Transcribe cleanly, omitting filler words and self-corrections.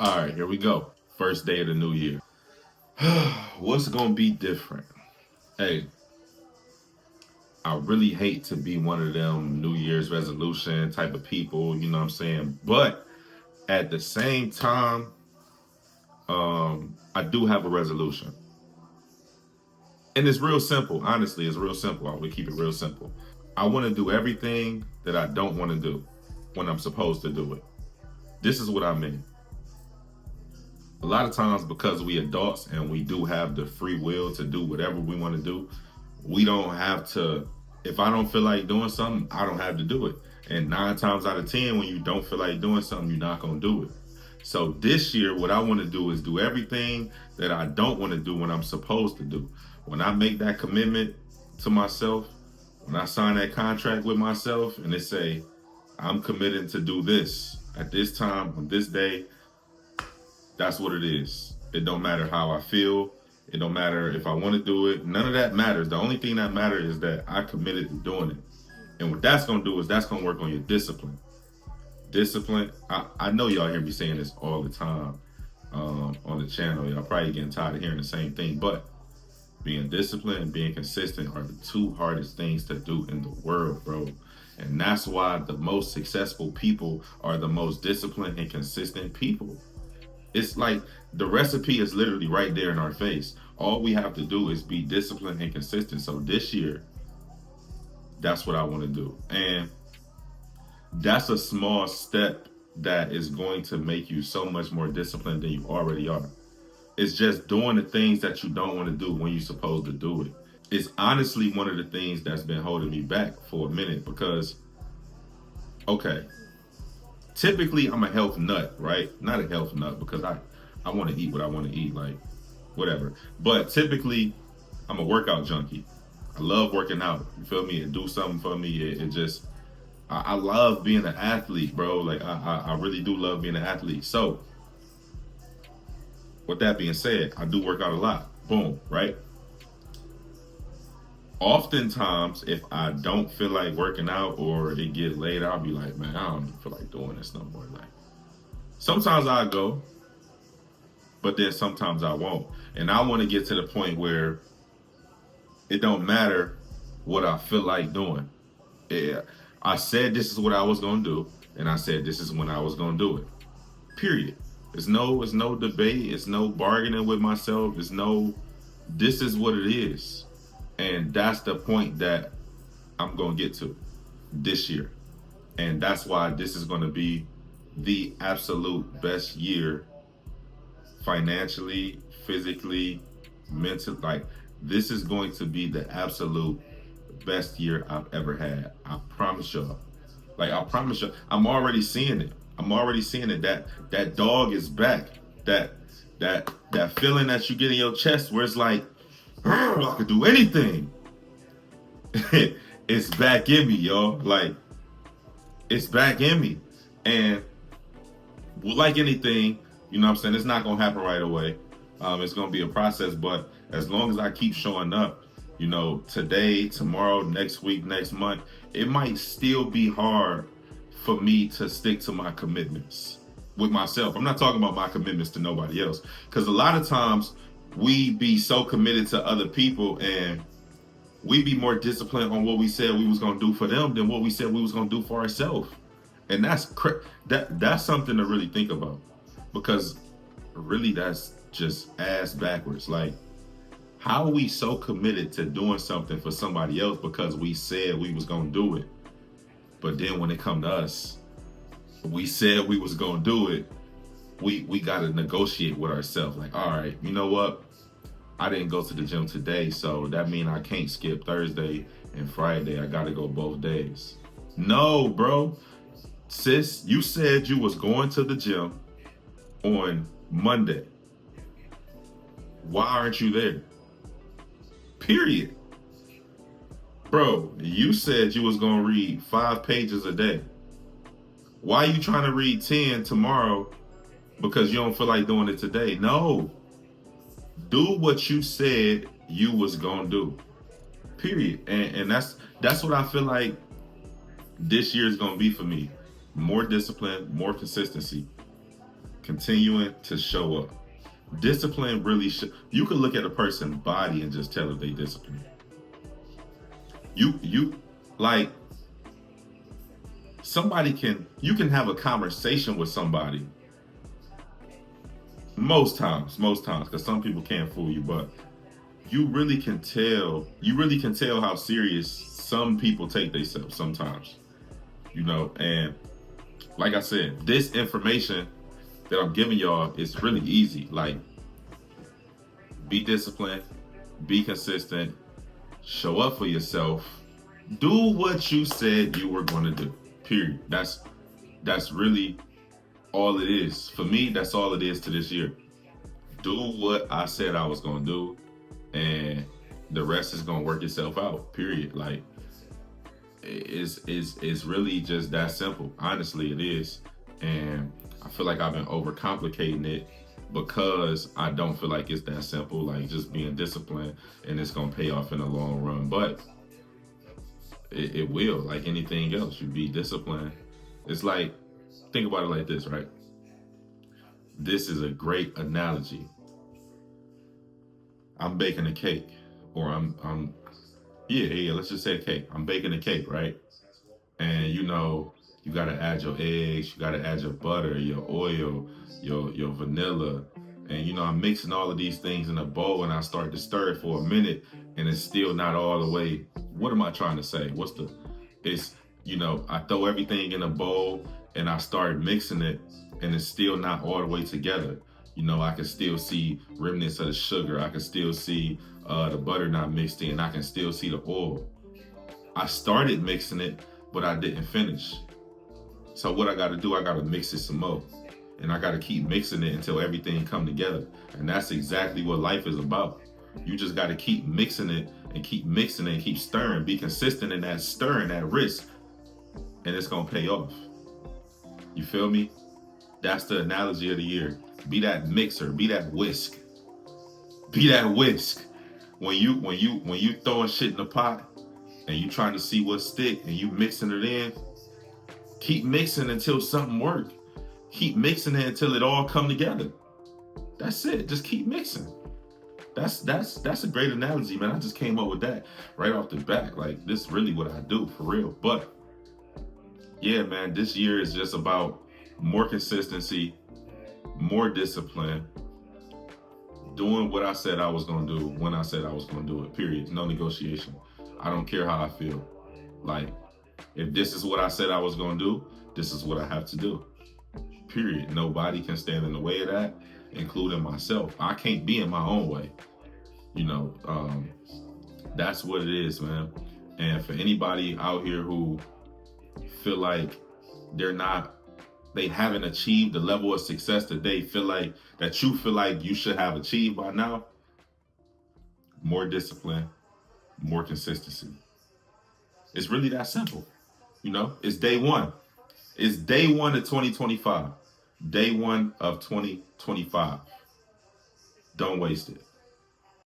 All right, here we go. First day of the new year. What's gonna be different? Hey, I really hate to be one of them New Year's resolution type of people, you know what I'm saying? But at the same time, I do have a resolution. And it's real simple. Honestly, it's real simple. I would keep it real simple. I want to do everything that I don't want to do when I'm supposed to do it. This is what I mean. A lot of times, because we adults and we do have the free will to do whatever we want to do, we don't have to. If I don't feel like doing something, I don't have to do it. And 9 times out of 10, when you don't feel like doing something, you're not gonna do it. So this year, what I want to do is do everything that I don't want to do when I'm supposed to do. When I make that commitment to myself, when I sign that contract with myself, and they say I'm committed to do this at this time on this day, that's what it is. It don't matter how I feel. It don't matter if I want to do it. None of that matters. The only thing that matters is that I committed to doing it. And what that's going to do is that's going to work on your discipline. Discipline. I know y'all hear me saying this all the time on the channel. Y'all probably getting tired of hearing the same thing. But being disciplined and being consistent are the two hardest things to do in the world, bro. And that's why the most successful people are the most disciplined and consistent people. It's like the recipe is literally right there in our face. All we have to do is be disciplined and consistent. So this year, that's what I want to do. And that's a small step that is going to make you so much more disciplined than you already are. It's just doing the things that you don't want to do when you're supposed to do it. It's honestly one of the things that's been holding me back for a minute because, okay, typically I'm a health nut, right? Not a health nut because I want to eat what I want to eat, like whatever. But typically I'm a workout junkie. I love working out. You feel me? It do something for me. It just I love being an athlete, bro. Like I really do love being an athlete. So with that being said, I do work out a lot. Boom, right? Oftentimes, if I don't feel like working out or it get late, I'll be like, man, I don't feel like doing this no more. Like sometimes I go, but then sometimes I won't. And I want to get to the point where it don't matter what I feel like doing. Yeah, I said this is what I was gonna do, and I said this is when I was gonna do it. Period. It's no debate. It's no bargaining with myself. It's no. This is what it is, and that's the point that I'm gonna get to this year, and that's why this is gonna be the absolute best year financially, physically, mentally. Like this is going to be the absolute best year I've ever had. I promise y'all. Like I promise you, I'm already seeing it. I'm already seeing it. That dog is back. That feeling that you get in your chest where it's like, I could do anything. It's back in me, y'all. Like it's back in me. And like anything, you know what I'm saying, it's not gonna happen right away. It's gonna be a process, but as long as I keep showing up, you know, today, tomorrow, next week, next month, it might still be hard for me to stick to my commitments with myself. I'm not talking about my commitments to nobody else. Because a lot of times we be so committed to other people and we be more disciplined on what we said we was gonna do for them than what we said we was gonna do for ourselves. And that's something to really think about. Because really that's just ass backwards. Like how are we so committed to doing something for somebody else because we said we was gonna do it, but then when it come to us, we said we was gonna do it. We gotta negotiate with ourselves. Like, all right, you know what? I didn't go to the gym today, so that means I can't skip Thursday and Friday. I gotta go both days. No, bro, sis, you said you was going to the gym on Monday. Why aren't you there? Period. Bro, you said you was gonna read 5 pages a day. Why are you trying to read 10 tomorrow because you don't feel like doing it today? No. Do what you said you was gonna do. Period. And that's what I feel like this year is gonna be for me. More discipline, more consistency. continuing to show up. Discipline really you can look at a person's body and just tell if they disciplined. You like, you can have a conversation with somebody most times, because some people can't fool you, but you really can tell how serious some people take themselves sometimes, and like I said, this information that I'm giving y'all is really easy. Like, be disciplined, be consistent, show up for yourself, do what you said you were going to do, period. That's really all it is. For me, that's all it is to this year. Do what I said I was going to do, and the rest is going to work itself out, period. Like, it's really just that simple. Honestly, it is. And I feel like I've been overcomplicating it because I don't feel like it's that simple, like just being disciplined and it's going to pay off in the long run. But it will, like anything else. You be disciplined. It's like, think about it like this, right? This is a great analogy. I'm baking a cake, or let's just say a cake. I'm baking a cake, right? And you got to add your eggs, you got to add your butter, your oil, your vanilla. And I'm mixing all of these things in a bowl, and I start to stir it for a minute, and it's still not all the way. What am I trying to say? I throw everything in a bowl and I start mixing it, and it's still not all the way together. I can still see remnants of the sugar. I can still see the butter not mixed in. I can still see the oil. I started mixing it, but I didn't finish. So what I got to do, I got to mix it some more. And I got to keep mixing it until everything come together. And that's exactly what life is about. You just got to keep mixing it and keep mixing it and keep stirring. Be consistent in that stirring, that risk. And it's going to pay off. You feel me? That's the analogy of the year. Be that mixer. Be that whisk. Be that whisk. When you throwing shit in the pot and you trying to see what stick and you mixing it in, keep mixing until something works. Keep mixing it until it all come together. That's it. Just keep mixing. That's a great analogy, man. I just came up with that right off the bat. Like, this is really what I do, for real. But yeah, man, this year is just about more consistency, more discipline, doing what I said I was going to do when I said I was going to do it, period. No negotiation. I don't care how I feel. Like, if this is what I said I was going to do, this is what I have to do, period. Nobody can stand in the way of that, including myself. I can't be in my own way. That's what it is, man. And for anybody out here who feel like they haven't achieved the level of success that you feel like you should have achieved by now, more discipline, more consistency. It's really that simple. It's day one. It's day one of 2025. Day one of 2025. Don't waste it.